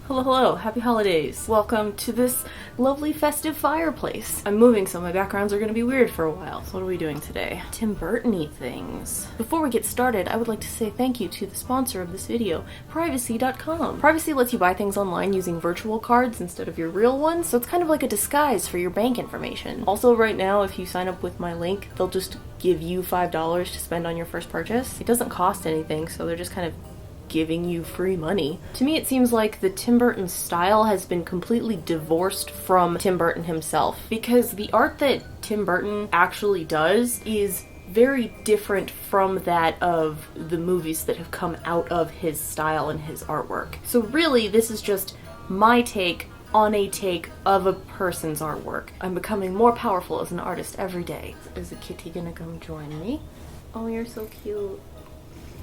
Hello, hello, happy holidays. Welcome to this lovely festive fireplace. I'm moving, so my backgrounds are gonna be weird for a while. So what are we doing today? Tim Burton-y things. Before we get started, I would like to say thank you to the sponsor of this video, Privacy.com. Privacy lets you buy things online using virtual cards instead of your real ones, so it's kind of like a disguise for your bank information. Also, right now, if you sign up with my link, they'll just give you $5 to spend on your first purchase. It doesn't cost anything, so they're just kind of giving you free money. To me, it seems like the Tim Burton style has been completely divorced from Tim Burton himself, because the art that Tim Burton actually does is very different from that of the movies that have come out of his style and his artwork. So really, this is just my take on a take of a person's artwork. I'm becoming more powerful as an artist every day. Is the kitty gonna come join me? Oh, you're so cute.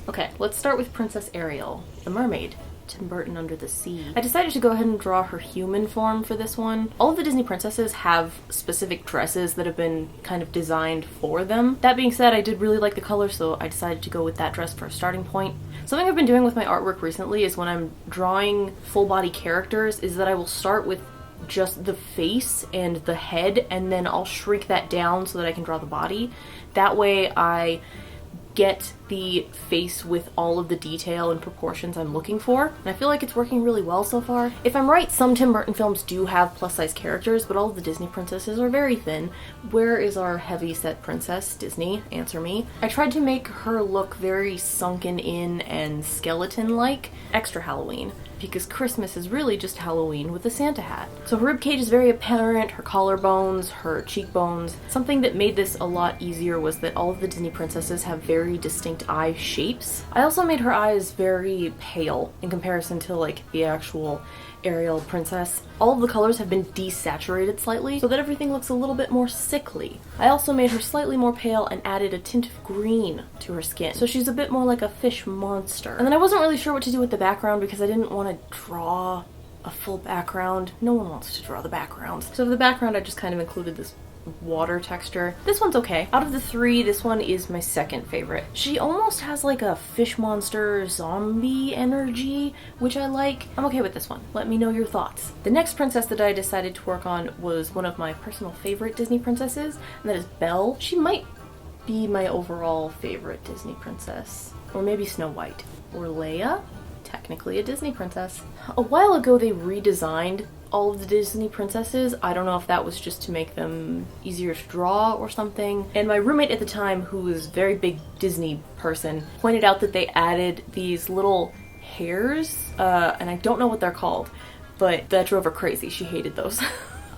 Okay, let's start with Princess Ariel, the mermaid. Tim Burton Under the Sea. I decided to go ahead and draw her human form for this one. All of the Disney princesses have specific dresses that have been kind of designed for them. That being said, I did really like the color, so I decided to go with that dress for a starting point. Something I've been doing with my artwork recently is when I'm drawing full body characters is that I will start with just the face and the head, and then I'll shrink that down so that I can draw the body. That way I get the face with all of the detail and proportions I'm looking for, and I feel like it's working really well so far. If I'm right, some Tim Burton films do have plus-size characters, but all of the Disney princesses are very thin. Where is our heavy-set princess? Disney, answer me. I tried to make her look very sunken in and skeleton-like, extra Halloween, because Christmas is really just Halloween with a Santa hat. So her ribcage is very apparent, her collarbones, her cheekbones. Something that made this a lot easier was that all of the Disney princesses have very distinct eye shapes. I also made her eyes very pale in comparison to like the actual Ariel princess. All of the colors have been desaturated slightly so that everything looks a little bit more sickly. I also made her slightly more pale and added a tint of green to her skin, so she's a bit more like a fish monster. And then I wasn't really sure what to do with the background because I didn't want to draw a full background. No one wants to draw the background. So for the background, I just kind of included this water texture. This one's okay. Out of the three, this one is my second favorite. She almost has like a fish monster zombie energy, which I like. I'm okay with this one. Let me know your thoughts. The next princess that I decided to work on was one of my personal favorite Disney princesses, and that is Belle. She might be my overall favorite Disney princess. Or maybe Snow White. Or Leia? Technically a Disney princess. A while ago they redesigned all of the Disney princesses. I don't know if that was just to make them easier to draw or something. And my roommate at the time, who was a very big Disney person, pointed out that they added these little hairs, and I don't know what they're called, but that drove her crazy. She hated those.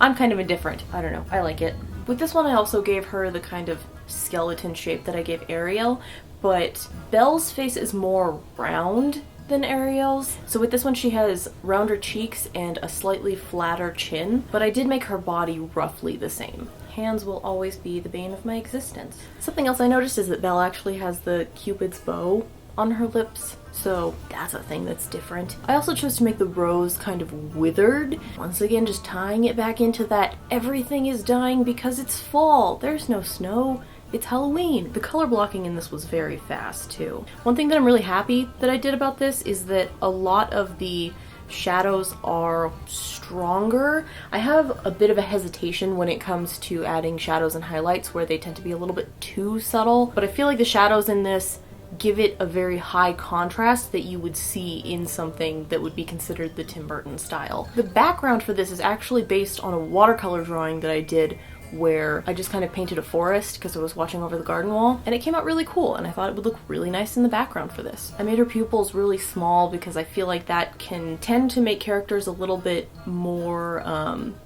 I'm kind of indifferent. I don't know. I like it. With this one, I also gave her the kind of skeleton shape that I gave Ariel, but Belle's face is more round than Ariel's. So with this one, she has rounder cheeks and a slightly flatter chin, but I did make her body roughly the same. Hands will always be the bane of my existence. Something else I noticed is that Belle actually has the Cupid's bow on her lips, so that's a thing that's different. I also chose to make the rose kind of withered. Once again, just tying it back into that everything is dying because it's fall. There's no snow. It's Halloween. The color blocking in this was very fast too. One thing that I'm really happy that I did about this is that a lot of the shadows are stronger. I have a bit of a hesitation when it comes to adding shadows and highlights where they tend to be a little bit too subtle, but I feel like the shadows in this give it a very high contrast that you would see in something that would be considered the Tim Burton style. The background for this is actually based on a watercolor drawing that I did where I just kind of painted a forest because I was watching over the garden wall, and it came out really cool, and I thought it would look really nice in the background for this. I made her pupils really small because I feel like that can tend to make characters a little bit more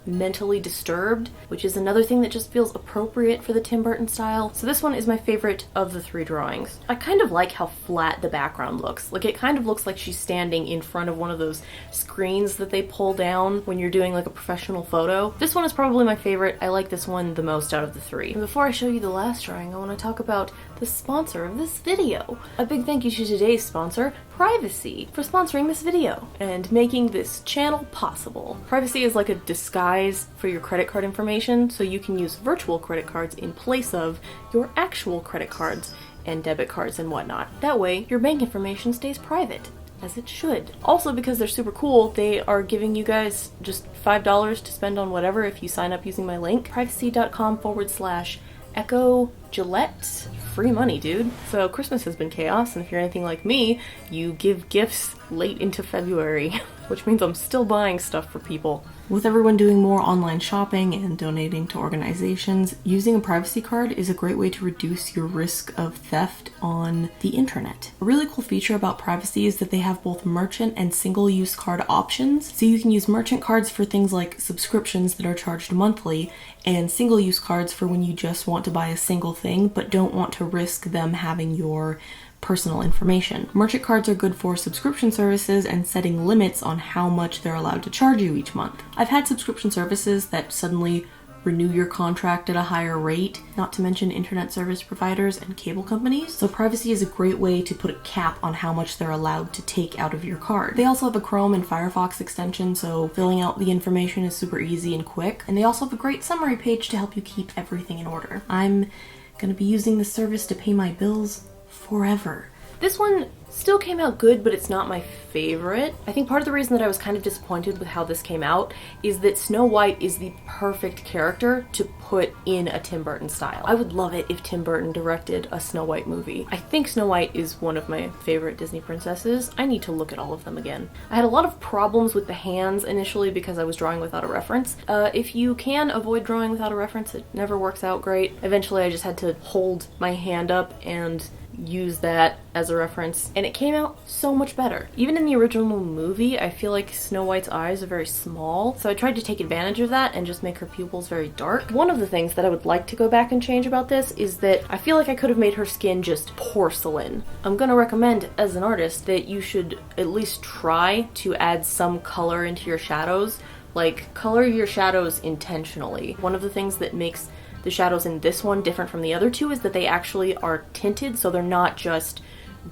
mentally disturbed, which is another thing that just feels appropriate for the Tim Burton style. So this one is my favorite of the three drawings. I kind of like how flat the background looks. Like, it kind of looks like she's standing in front of one of those screens that they pull down when you're doing like a professional photo. This one is probably my favorite. I like this one the most out of the three. And before I show you the last drawing, I want to talk about the sponsor of this video. A big thank you to today's sponsor, Privacy, for sponsoring this video and making this channel possible. Privacy is like a disguise for your credit card information, so you can use virtual credit cards in place of your actual credit cards and debit cards and whatnot. That way, your bank information stays private. as it should. Also, because they're super cool, they are giving you guys just $5 to spend on whatever if you sign up using my link, privacy.com/echo Gillette. Free money, dude. So Christmas has been chaos, and if you're anything like me, you give gifts late into February, which means I'm still buying stuff for people. With everyone doing more online shopping and donating to organizations, using a privacy card is a great way to reduce your risk of theft on the internet. A really cool feature about privacy is that they have both merchant and single-use card options. So you can use merchant cards for things like subscriptions that are charged monthly, and single-use cards for when you just want to buy a single thing but don't want to risk them having your personal information. Merchant cards are good for subscription services and setting limits on how much they're allowed to charge you each month. I've had subscription services that suddenly renew your contract at a higher rate, not to mention internet service providers and cable companies. So privacy is a great way to put a cap on how much they're allowed to take out of your card. They also have a Chrome and Firefox extension, so filling out the information is super easy and quick. And they also have a great summary page to help you keep everything in order. I'm gonna be using this service to pay my bills forever. This one still came out good, but it's not my favorite. I think part of the reason that I was kind of disappointed with how this came out is that Snow White is the perfect character to put in a Tim Burton style. I would love it if Tim Burton directed a Snow White movie. I think Snow White is one of my favorite Disney princesses. I need to look at all of them again. I had a lot of problems with the hands initially because I was drawing without a reference. If you can avoid drawing without a reference, it never works out great. Eventually I just had to hold my hand up and use that as a reference, and it came out so much better. Even in the original movie, I feel like Snow White's eyes are very small, so I tried to take advantage of that and just make her pupils very dark. One of the things that I would like to go back and change about this is that I feel like I could have made her skin just porcelain. I'm gonna recommend, as an artist, that you should at least try to add some color into your shadows. Like, color your shadows intentionally. One of the things that makes the shadows in this one different from the other two is that they actually are tinted, so they're not just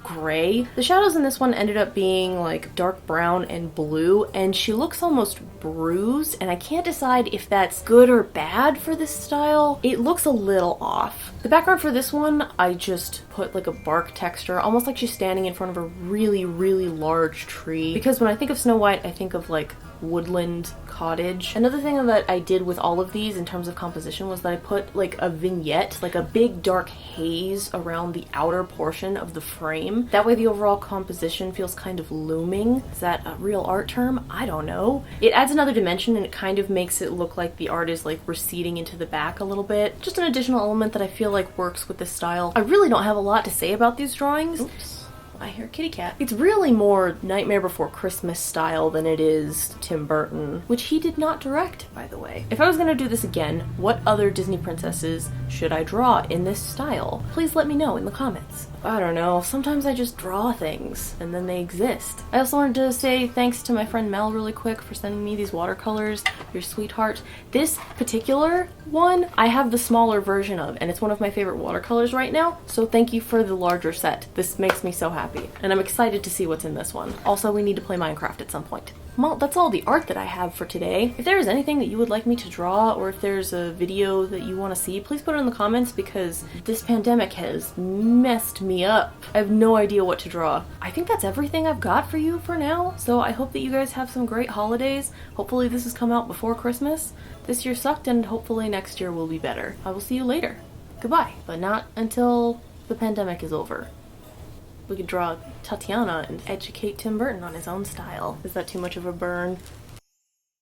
gray. The shadows in this one ended up being like dark brown and blue, and she looks almost bruised, and I can't decide if that's good or bad for this style. It looks a little off. The background for this one, I just put like a bark texture, almost like she's standing in front of a really, really large tree. Because when I think of Snow White, I think of like woodland cottage. Another thing that I did with all of these in terms of composition was that I put like a vignette, like a big dark haze around the outer portion of the frame. That way the overall composition feels kind of looming. Is that a real art term? I don't know. It adds another dimension, and it kind of makes it look like the art is like receding into the back a little bit. Just an additional element that I feel like works with this style. I really don't have a lot to say about these drawings. Oops. I hear kitty cat. It's really more Nightmare Before Christmas style than it is Tim Burton, which he did not direct, by the way. If I was gonna do this again, what other Disney princesses should I draw in this style? Please let me know in the comments. I don't know, sometimes I just draw things and then they exist. I also wanted to say thanks to my friend Mel really quick for sending me these watercolors. You're a sweetheart. This particular one, I have the smaller version of, and it's one of my favorite watercolors right now, so thank you for the larger set. This makes me so happy, and I'm excited to see what's in this one. Also, we need to play Minecraft at some point. Well, that's all the art that I have for today. If there is anything that you would like me to draw, or if there's a video that you want to see, please put it in the comments, because this pandemic has messed me up. I have no idea what to draw. I think that's everything I've got for you for now, so I hope that you guys have some great holidays. Hopefully this has come out before Christmas. This year sucked, and hopefully next year will be better. I will see you later. Goodbye, but not until the pandemic is over. We could draw Tatiana and educate Tim Burton on his own style. Is that too much of a burn?